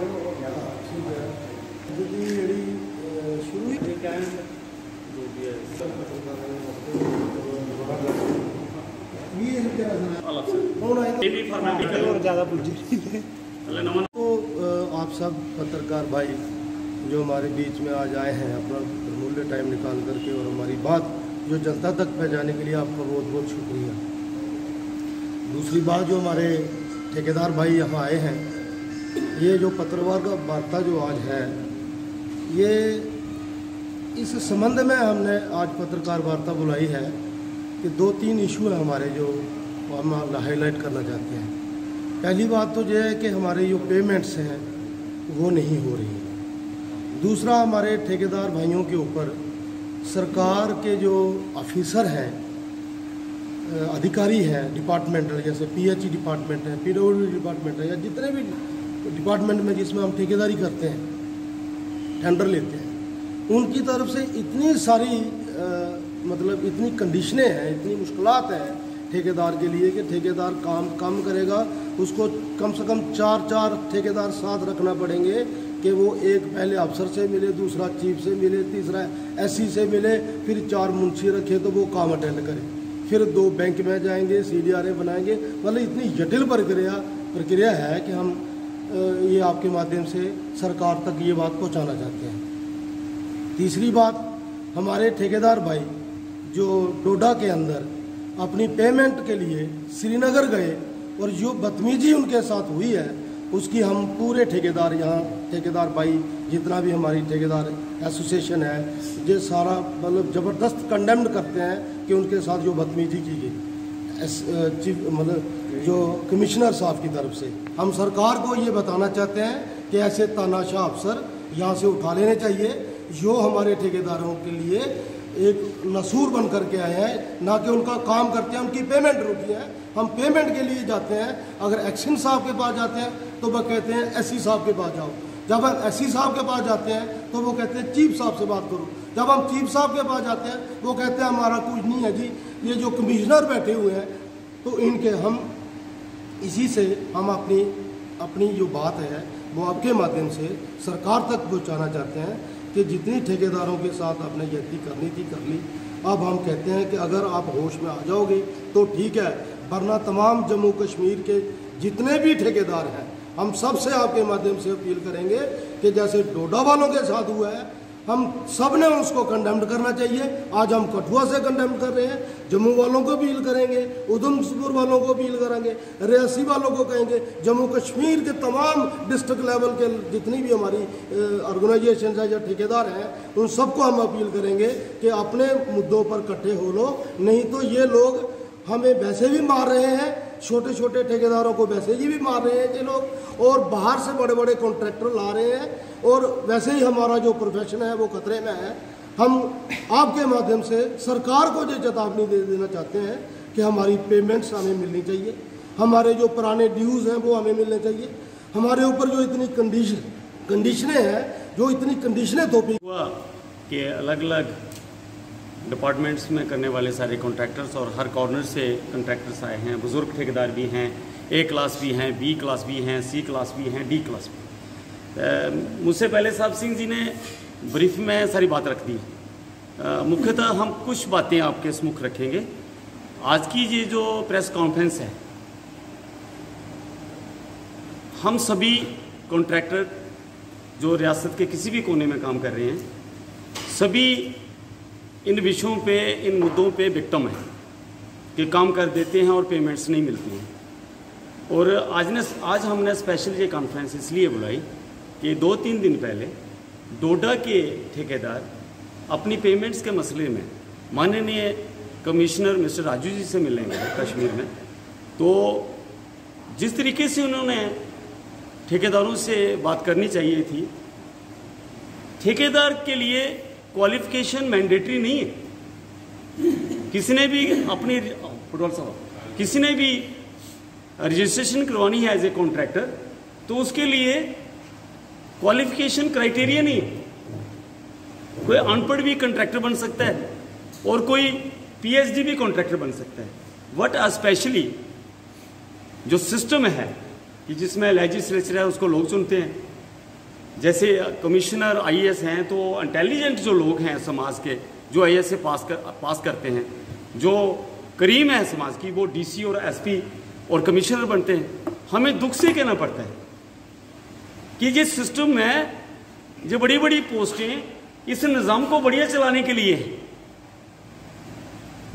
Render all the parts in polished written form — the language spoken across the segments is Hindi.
तो आप सब पत्रकार भाई जो हमारे बीच में आज आए हैं, अपना मूल्य टाइम निकाल करके और हमारी बात जो जनता तक पहुँचाने के लिए आपका बहुत बहुत शुक्रिया। दूसरी बात, जो हमारे ठेकेदार भाई यहाँ आए हैं, ये जो पत्रकार का वार्ता जो आज है, ये इस संबंध में हमने आज पत्रकार वार्ता बुलाई है कि 2-3 इशू हैं हमारे जो हम हाईलाइट करना चाहते हैं। पहली बात तो ये है कि हमारे जो पेमेंट्स हैं वो नहीं हो रही है। दूसरा, हमारे ठेकेदार भाइयों के ऊपर सरकार के जो ऑफिसर हैं, अधिकारी हैं डिपार्टमेंटल, जैसे पीएचई डिपार्टमेंट है, पीडब्ल्यूडी डिपार्टमेंट है, या जितने भी डिपार्टमेंट में जिसमें हम ठेकेदारी करते हैं, टेंडर लेते हैं, उनकी तरफ से इतनी सारी मतलब इतनी कंडीशनें हैं, इतनी मुश्किलात हैं ठेकेदार के लिए कि ठेकेदार काम कम करेगा, उसको कम से कम 4 ठेकेदार साथ रखना पड़ेंगे कि वो एक पहले अफसर से मिले, दूसरा चीफ से मिले, तीसरा एससी से मिले, फिर 4 मुंशी रखे तो वो काम अटेंड करे, फिर 2 बैंक में जाएंगे, CDRA बनाएंगे। मतलब इतनी जटिल प्रक्रिया है कि हम ये आपके माध्यम से सरकार तक ये बात पहुंचाना चाहते हैं। तीसरी बात, हमारे ठेकेदार भाई जो डोडा के अंदर अपनी पेमेंट के लिए श्रीनगर गए और जो बदतमीजी उनके साथ हुई है, उसकी हम पूरे ठेकेदार यहाँ ठेकेदार भाई जितना भी हमारी ठेकेदार एसोसिएशन है, ये सारा मतलब ज़बरदस्त कंडेम्ड करते हैं कि उनके साथ जो बदतमीजी की गई चीफ मतलब जो कमिश्नर साहब की तरफ से। हम सरकार को ये बताना चाहते हैं कि ऐसे तानाशाह अफसर यहाँ से उठा लेने चाहिए, जो हमारे ठेकेदारों के लिए एक नसूर बन करके आए हैं, ना कि उनका काम करते हैं, उनकी पेमेंट रुकी है। हम पेमेंट के लिए जाते हैं, अगर एक्शन साहब के पास जाते हैं तो वह कहते हैं एससी साहब के पास जाओ, जब हम एससी साहब के पास जाते हैं तो वो कहते हैं चीफ साहब से बात करो, जब हम चीफ साहब के पास जाते हैं वो कहते हैं हमारा कुछ नहीं है जी, ये जो कमिश्नर बैठे हुए हैं। तो इनके हम इसी से हम अपनी जो बात है वो आपके माध्यम से सरकार तक पहुँचाना चाहते हैं कि जितनी ठेकेदारों के साथ आपने यदि करनी थी कर ली। अब हम कहते हैं कि अगर आप होश में आ जाओगे तो ठीक है, वरना तमाम जम्मू कश्मीर के जितने भी ठेकेदार हैं, हम सब से आपके माध्यम से अपील करेंगे कि जैसे डोडा वालों के साथ हुआ है, हम सब ने उसको कंडेम्ड करना चाहिए। आज हम कठुआ से कंडेम्ड कर रहे हैं, जम्मू वालों को अपील करेंगे, उधमपुर वालों को अपील करेंगे, रियासी वालों को कहेंगे, जम्मू कश्मीर के तमाम डिस्ट्रिक्ट लेवल के जितनी भी हमारी ऑर्गेनाइजेशन है या ठेकेदार हैं, उन सबको हम अपील करेंगे कि अपने मुद्दों पर इकट्ठे हो लो, नहीं तो ये लोग हमें वैसे भी मार रहे हैं, छोटे छोटे ठेकेदारों को वैसे ही भी मार रहे हैं ये लोग, और बाहर से बड़े बड़े कॉन्ट्रैक्टर ला रहे हैं, और वैसे ही हमारा जो प्रोफेशन है वो खतरे में है। हम आपके माध्यम से सरकार को ये चेतावनी दे देना चाहते हैं कि हमारी पेमेंट्स हमें मिलनी चाहिए, हमारे जो पुराने ड्यूज़ हैं वो हमें मिलने चाहिए। हमारे ऊपर जो इतनी कंडीशनें हैं, जो इतनी कंडीशनें थोपी हुआ कि अलग अलग डिपार्टमेंट्स में करने वाले सारे कॉन्ट्रैक्टर्स और हर कॉर्नर से कॉन्ट्रैक्टर्स आए हैं। बुज़ुर्ग ठेकेदार भी हैं, A क्लास भी हैं, B क्लास भी हैं, C क्लास भी हैं, D क्लास भी। मुझसे पहले साहब सिंह जी ने ब्रीफ में सारी बात रख दी। मुख्यतः हम कुछ बातें आपके सम्मुख रखेंगे। आज की ये जो प्रेस कॉन्फ्रेंस है, हम सभी कॉन्ट्रैक्टर जो रियासत के किसी भी कोने में काम कर रहे हैं, सभी इन विषयों पे, इन मुद्दों पे विक्टिम हैं कि काम कर देते हैं और पेमेंट्स नहीं मिलती हैं। और आज हमने स्पेशल ये कॉन्फ्रेंस इसलिए बुलाई कि 2-3 दिन पहले डोडा के ठेकेदार अपनी पेमेंट्स के मसले में माननीय कमिश्नर मिस्टर राजू जी से मिलेंगे कश्मीर में। तो जिस तरीके से उन्होंने ठेकेदारों से बात करनी चाहिए थी, ठेकेदार के लिए क्वालिफिकेशन मैंडेटरी नहीं है। किसी ने भी अपनी किसी ने भी रजिस्ट्रेशन करवानी है एज ए कॉन्ट्रैक्टर, तो उसके लिए क्वालिफिकेशन क्राइटेरिया नहीं है। कोई अनपढ़ भी कॉन्ट्रैक्टर बन सकता है और कोई PhD भी कॉन्ट्रैक्टर बन सकता है। वट स्पेशली जो सिस्टम है कि जिसमें लेजिस्लेचर है उसको लोग चुनते हैं, जैसे कमिश्नर आईएएस हैं तो इंटेलिजेंट जो लोग हैं समाज के, जो आईएएस से पास करते हैं, जो करीम है समाज की, वो डीसी और एसपी और कमिश्नर बनते हैं। हमें दुख से कहना पड़ता है कि ये सिस्टम में ये बड़ी बड़ी पोस्टें इस निज़ाम को बढ़िया चलाने के लिए है,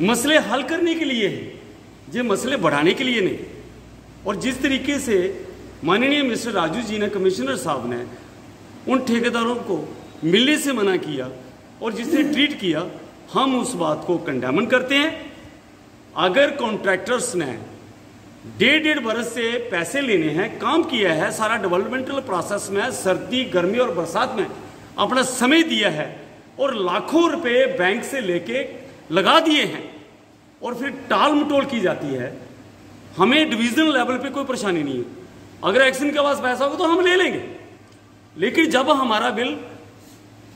मसले हल करने के लिए है, ये मसले बढ़ाने के लिए नहीं। और जिस तरीके से माननीय मिस्टर राजू जी ने, कमिश्नर साहब ने उन ठेकेदारों को मिलने से मना किया और जिससे ट्रीट किया, हम उस बात को कंडेमन करते हैं। अगर कॉन्ट्रैक्टर्स ने 1.5 बरस से पैसे लेने हैं, काम किया है, सारा डेवलपमेंटल प्रोसेस में सर्दी गर्मी और बरसात में अपना समय दिया है और लाखों रुपए बैंक से लेके लगा दिए हैं और फिर टाल मटोल की जाती है, हमें डिवीजन लेवल पे कोई परेशानी नहीं है। अगर एक्शन के पास पैसा होगा तो हम ले लेंगे, लेकिन जब हमारा बिल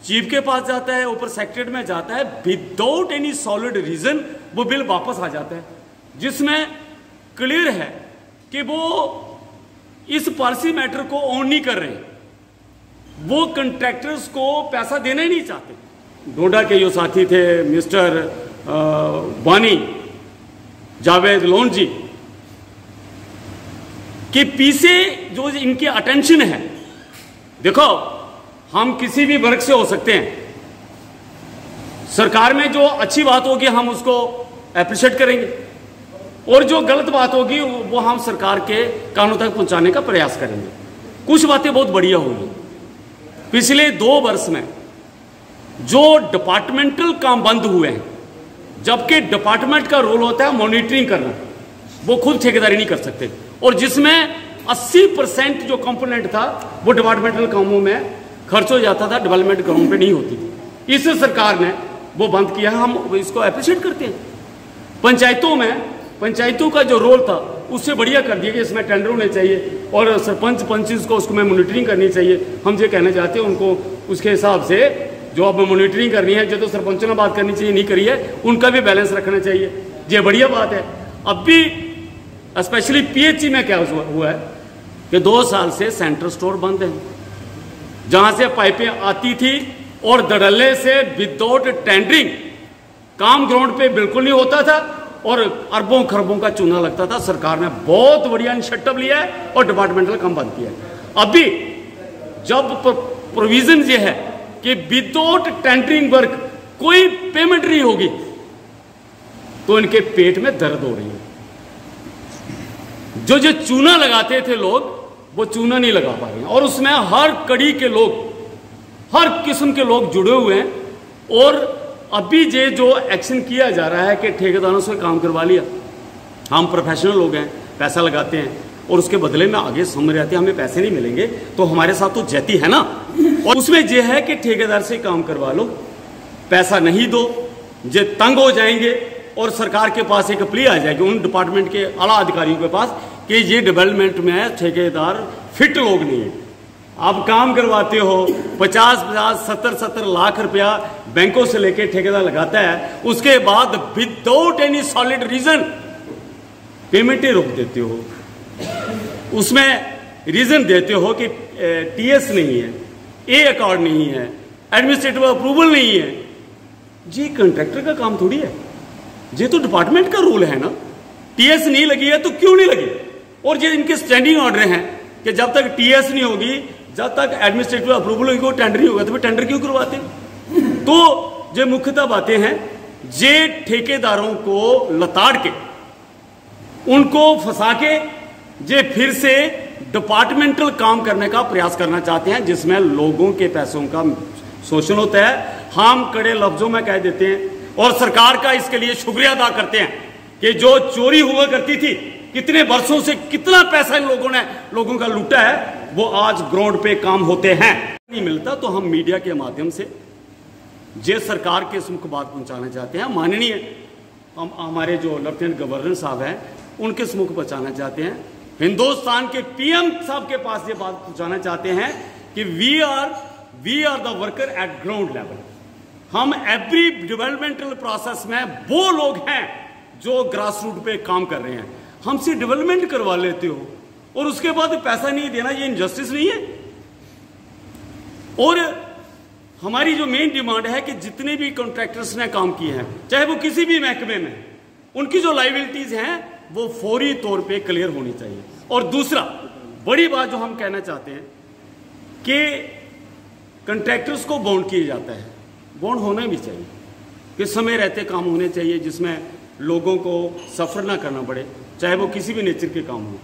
चीफ के पास जाता है, ऊपर सेक्रेटरी में जाता है, विदाउट एनी सॉलिड रीजन वो बिल वापस आ जाता है, जिसमें क्लियर है कि वो इस पॉलिसी मैटर को ऑन नहीं कर रहे, वो कंट्रैक्टर्स को पैसा देना ही नहीं चाहते। डोडा के जो साथी थे मिस्टर बानी जावेद लोन जी के पीछे जो इनकी अटेंशन है, देखो हम किसी भी वर्ग से हो सकते हैं, सरकार में जो अच्छी बात होगी हम उसको एप्रिशिएट करेंगे और जो गलत बात होगी वो हम सरकार के कानों तक पहुंचाने का प्रयास करेंगे। कुछ बातें बहुत बढ़िया होगी। पिछले 2 वर्ष में जो डिपार्टमेंटल काम बंद हुए हैं, जबकि डिपार्टमेंट का रोल होता है मॉनिटरिंग करना, वो खुद ठेकेदारी नहीं कर सकते, और जिसमें 80% जो कंपोनेंट था वो डिपार्टमेंटल कामों में खर्च हो जाता था, डेवलपमेंट कामों पे नहीं होती थी। इस सरकार ने वो बंद किया, हम इसको अप्रिशिएट करते हैं। पंचायतों में पंचायतों का जो रोल था उससे बढ़िया कर दिया कि इसमें टेंडर होने चाहिए और सरपंच पंचेस को उसको में मॉनिटरिंग करनी चाहिए। हम ये कहना चाहते हैं उनको उसके हिसाब से जो अब मॉनिटरिंग करनी है, जो तो सरपंचों ने बात करनी चाहिए नहीं करी है, उनका भी बैलेंस रखना चाहिए, ये बढ़िया बात है। अब भी स्पेशली पीएचई में क्या हुआ है कि 2 साल से सेंट्रल स्टोर बंद है, जहां से पाइपें आती थी और धड़ल्ले से विदाउट टेंडरिंग काम ग्राउंड पे बिल्कुल नहीं होता था और अरबों खरबों का चूना लगता था। सरकार ने बहुत बढ़िया इनिशिएटिव लिया है और डिपार्टमेंटल काम बंद किया है। अभी जब प्रोविजन ये है कि विदाउट टेंडरिंग वर्क कोई पेमेंट नहीं होगी तो इनके पेट में दर्द हो रही है। जो चूना लगाते थे लोग वो चूना नहीं लगा पा रहे हैं और उसमें हर कड़ी के लोग, हर किस्म के लोग जुड़े हुए हैं। और अभी ये जो एक्शन किया जा रहा है कि ठेकेदारों से काम करवा लिया, हम प्रोफेशनल लोग हैं, पैसा लगाते हैं और उसके बदले में आगे समझ आते हैं हमें पैसे नहीं मिलेंगे, तो हमारे साथ तो जाती है ना। और उसमें यह है कि ठेकेदार से काम करवा लो, पैसा नहीं दो, ये तंग हो जाएंगे और सरकार के पास एक प्ली आ जाएगी उन डिपार्टमेंट के आला अधिकारियों के पास कि ये डेवलपमेंट में ठेकेदार फिट लोग नहीं है। आप काम करवाते हो 50-50, 70-70 लाख रुपया बैंकों से लेके ठेकेदार लगाता है, उसके बाद विदाउट एनी सॉलिड रीजन पेमेंटें रोक देते हो, उसमें रीजन देते हो कि टीएस नहीं है, ए अकॉर्ड नहीं है, एडमिनिस्ट्रेटिव अप्रूवल नहीं है। ये कॉन्ट्रैक्टर का काम थोड़ी है, ये तो डिपार्टमेंट का रूल है ना। टीएस नहीं लगी है तो क्यों नहीं लगी, और ये इनके स्टैंडिंग ऑर्डर हैं कि जब तक टीएस नहीं होगी, जब तक एडमिनिस्ट्रेटिव अप्रूवल होगी, वो टेंडर नहीं होगा, तो फिर टेंडर क्यों करवाते। तो ये मुख्यतः बातें हैं, ये ठेकेदारों को लताड़ के, उनको फंसा के, ये फिर से डिपार्टमेंटल काम करने का प्रयास करना चाहते हैं, जिसमें लोगों के पैसों का शोषण होता है। हम कड़े लफ्जों में कह देते हैं और सरकार का इसके लिए शुक्रिया अदा करते हैं कि जो चोरी हुआ करती थी, कितने वर्षों से कितना पैसा इन लोगों ने लोगों का लूटा है, वो आज ग्राउंड पे काम होते हैं। नहीं मिलता तो हम मीडिया के माध्यम से जे सरकार के सम्मुख बात पहुंचाना चाहते हैं। माननीय हमारे जो लेफ्टिनेंट गवर्नर साहब हैं उनके सम्मुख पहुंचाना चाहते हैं, हिंदुस्तान के पीएम साहब के पास ये बात पहुंचाना चाहते हैं कि we are the worker at ground level. हम एवरी डेवलपमेंटल प्रोसेस में वो लोग हैं जो ग्रास रूट पे काम कर रहे हैं। हमसे डेवलपमेंट करवा लेते हो और उसके बाद पैसा नहीं देना, ये इनजस्टिस नहीं है। और हमारी जो मेन डिमांड है कि जितने भी कॉन्ट्रैक्टर्स ने काम किए हैं, चाहे वो किसी भी महकमे में, उनकी जो लाइबिलिटीज हैं वो फौरी तौर पे क्लियर होनी चाहिए। और दूसरा बड़ी बात जो हम कहना चाहते हैं कि कॉन्ट्रैक्टर्स को बॉन्ड किया जाता है, बॉन्ड होना भी चाहिए कि समय रहते काम होने चाहिए जिसमें लोगों को सफ़र ना करना पड़े, चाहे वो किसी भी नेचर के काम हो।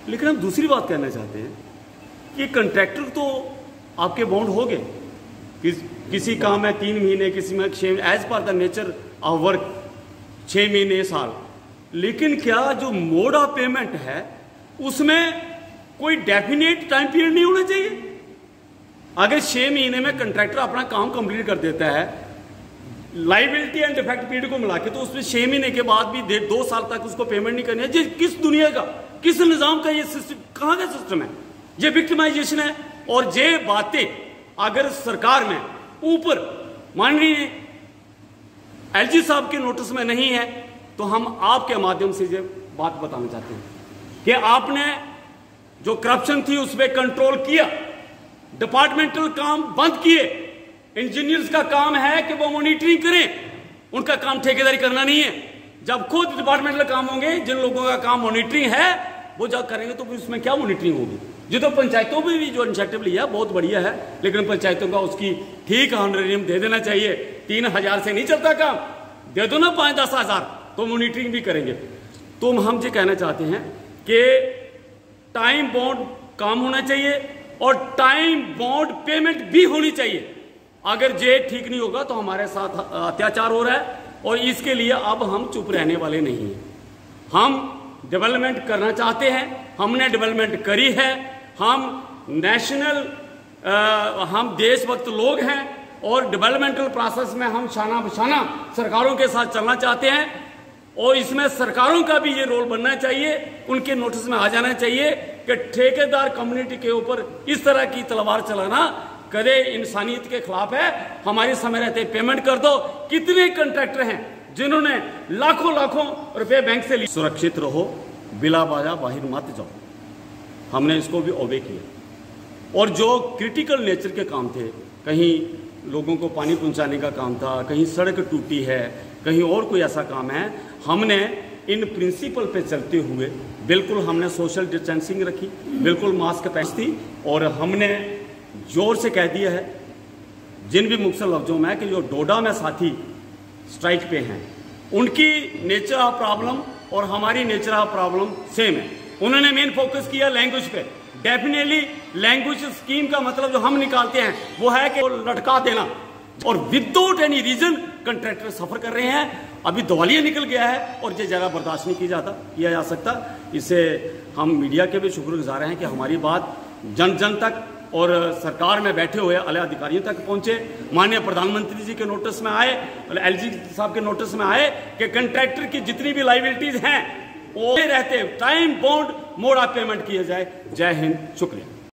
लेकिन हम दूसरी बात कहना चाहते हैं कि कॉन्ट्रैक्टर तो आपके बॉन्ड हो गए, किसी काम में 3 महीने, किसी में 6, as per the nature of work 6 महीने, साल। लेकिन क्या जो मोड ऑफ पेमेंट है उसमें कोई डेफिनेट टाइम पीरियड नहीं होना चाहिए? अगर 6 महीने में कॉन्ट्रैक्टर अपना काम कंप्लीट कर देता है, लाइबिलिटी एंड डिफेक्ट पीरियड को मिला के, तो उसमें 6 महीने के बाद भी 2 साल तक उसको पेमेंट नहीं करनी है। ये किस दुनिया का, किस निजाम का ये सिस्टम, कहाँ का सिस्टम है? ये विक्टिमाइजेशन है। और ये बातें अगर सरकार में ऊपर माननीय एलजी साहब के नोटिस में नहीं है, तो हम आपके माध्यम से ये बात बताना चाहते हैं कि आपने जो करप्शन थी उस पर कंट्रोल किया, डिपार्टमेंटल काम बंद किए। इंजीनियर्स का काम है कि वो मॉनिटरिंग करें, उनका काम ठेकेदारी करना नहीं है। जब खुद डिपार्टमेंटल काम होंगे, जिन लोगों का काम मॉनिटरिंग है वो जब करेंगे तो उसमें क्या मॉनिटरिंग होगी? जो तो पंचायतों में भी जो इनिशिएटिव लिया बहुत बढ़िया है, लेकिन पंचायतों का उसकी ठीक ऑनरेरियम दे देना चाहिए। 3,000 से नहीं चलता काम, दे दो ना 5-10 हज़ार, तो मॉनिटरिंग भी करेंगे। तो हम ये कहना चाहते हैं कि टाइम बॉन्ड काम होना चाहिए और टाइम बॉन्ड पेमेंट भी होनी चाहिए। अगर ये ठीक नहीं होगा तो हमारे साथ अत्याचार हो रहा है, और इसके लिए अब हम चुप रहने वाले नहीं हैं। हम डेवलपमेंट करना चाहते हैं, हमने डेवलपमेंट करी है। हम नेशनल हम देशभक्त लोग हैं और डेवलपमेंटल प्रोसेस में हम शाना बशाना सरकारों के साथ चलना चाहते हैं, और इसमें सरकारों का भी ये रोल बनना चाहिए। उनके नोटिस में आ जाना चाहिए कि ठेकेदार कम्युनिटी के ऊपर इस तरह की तलवार चलाना कदे इंसानियत के खिलाफ है। हमारे समय रहते पेमेंट कर दो। कितने कॉन्ट्रैक्टर हैं जिन्होंने लाखों रुपए बैंक से लिए? सुरक्षित रहो, बिला बाजा बाहर मत जाओ। हमने इसको भी ओबे किया। और जो क्रिटिकल नेचर के काम थे, कहीं लोगों को पानी पहुंचाने का काम था, कहीं सड़क टूटी है, कहीं और कोई ऐसा काम है, हमने इन प्रिंसिपल पे चलते हुए बिल्कुल हमने सोशल डिस्टेंसिंग रखी, बिल्कुल मास्क पहनती, और हमने जोर से कह दिया है जिन भी मुख्तलिफ लफ्जों में कि जो डोडा में साथी स्ट्राइक पे हैं उनकी नेचर ऑफ प्रॉब्लम और हमारी नेचर ऑफ प्रॉब्लम सेम है। उन्होंने मेन फोकस किया लैंग्वेज पे। डेफिनेटली लैंग्वेज स्कीम का मतलब जो हम निकालते हैं वो है कि लटका देना, और विदाउट एनी रीजन कॉन्ट्रैक्टर सफर कर रहे हैं। अभी दिवालिया निकल गया है और ये जगह बर्दाश्त नहीं किया जा सकता। इससे हम मीडिया के भी शुक्रगुजार हैं कि हमारी बात जन जन तक और सरकार में बैठे हुए आला अधिकारियों तक पहुंचे। माननीय प्रधानमंत्री जी के नोटिस में आए, एलजी साहब के नोटिस में आए कि कॉन्ट्रैक्टर की जितनी भी लाइबिलिटीज हैं वो रहते time bound mode of payment किया जाए। जय हिंद, शुक्रिया।